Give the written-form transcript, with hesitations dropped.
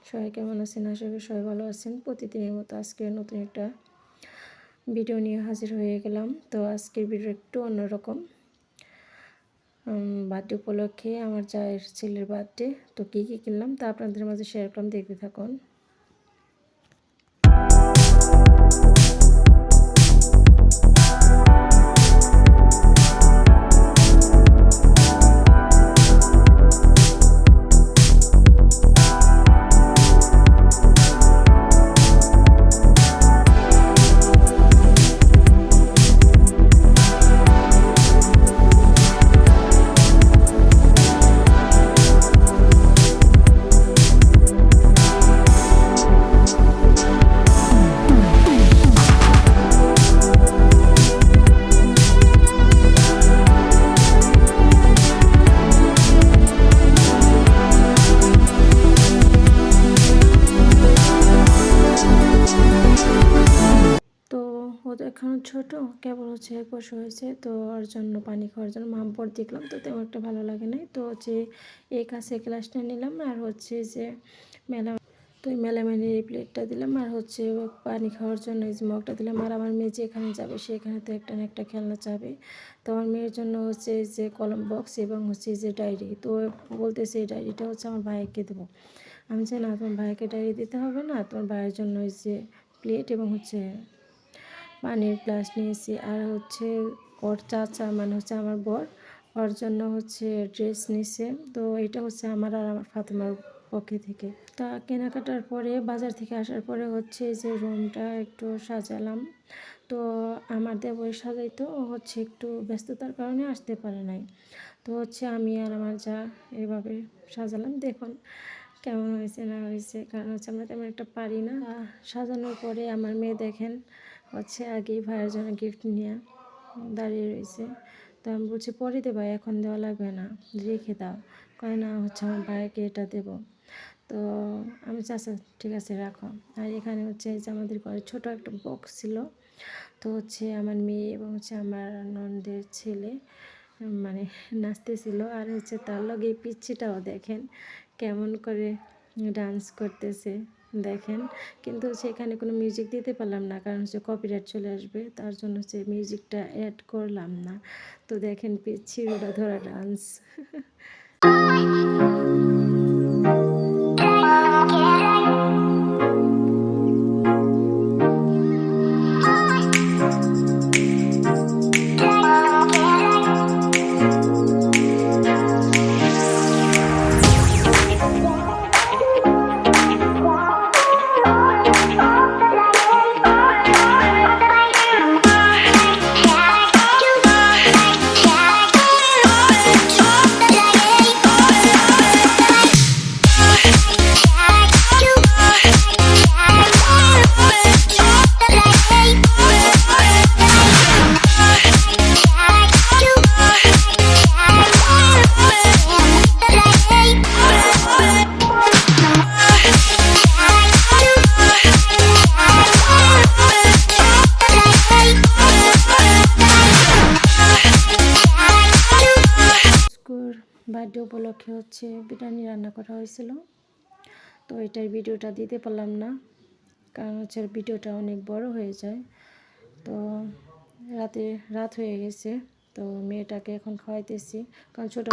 সবাই কেমন আছেন? আশা করি সবাই ভালো আছেন। প্রতিদিনের মতো আজকে নতুন একটা ভিডিও নিয়ে হাজির হয়ে গেলাম। তো আজকের ভিডিও একটু অন্যরকম। বার্থডে উপলক্ষে আমার জায়ের ছেলের বার্থডে। তো কী কী কিনলাম তা আপনাদের মাঝে শেয়ার করলাম, দেখতে থাকুন। ও তো এখন ছোট, কেবল 1 বছর হয়েছে। তো ওর জন্য পানি খাওয়ার জন্য মামপড় দেখলাম, তো তেমন একটা ভালো লাগে নাই। তো এই কাছে গ্লাসটা নিলাম, আর যে মেলা তো এই মেলামেনের এই প্লেটটা দিলাম, আর পানি খাওয়ার জন্য এই যে মগটা দিলাম। আর আমার মেয়ে যেখানে যাবে সেখানে তো একটা না একটা খেলনা চাবে। তো আমার মেয়ের জন্য এই যে কলম বক্স এবং এই যে ডায়েরি। তো বলতেছে এই ডায়েরিটা আমার ভাইকে দেবো। আমি চাই না, তোমার ভাইকে ডায়েরি দিতে হবে না, তোমার ভাইয়ের জন্য এই যে প্লেট এবং পানির গ্লাস নিয়েছি। আর ওর চাচা মানে আমার বর, ওর জন্য ড্রেস নিছে। তো এটা আমার আর আমার ফাতেমার পক্ষে থেকে। তা কেনাকাটার পরে বাজার থেকে আসার পরে যে রুমটা একটু সাজালাম। তো আমার দেবর সাজাইতো, ও একটু ব্যস্ততার কারণে আসতে পারে নাই। তো আমি আর আমার যা এভাবে সাজালাম। দেখুন কেমন হয়েছে না হয়েছে, কারণ আমরা তেমন একটা পারি না। সাজানোর পরে আমার মেয়ে দেখেন আগেই ভাইয়ের জন্য গিফট নিয়ে দাঁড়িয়ে রয়েছে। তো আমি বলছি পরে দেবা, এখন দেওয়া লাগবে না, রেখে দাও। কয় না আমার ভাইকে এটা দেবো। তো আমি আচ্ছা ঠিক আছে রাখো। আর এখানে এই যে আমাদের ঘরে ছোটো একটা বক্স ছিল। তো আমার মেয়ে এবং আমার ননদের ছেলে মানে নাচতেছিল। আর তার লগে এই পিচ্চিটাও দেখেন কেমন করে ডান্স করতেছে দেখেন। কিন্তু সেখানে কোনো মিউজিক দিতে পারলাম না, কারণ কপিরাইট চলে আসবে, তার জন্য মিউজিকটা অ্যাড করলাম না। তো দেখেন পিচ্ছি ওরা ধরা ডান্স। বার্থডে উপলক্ষে বিরিয়ানি রান্না করা হয়েছিল। তো এটার ভিডিওটা দিতে পারলাম না, কারণ ভিডিওটা অনেক বড় হয়ে যায়। তো রাত হয়ে গেছে। তো মেয়েটাকে এখন খাওয়াইতেছি, কারণ ছোটো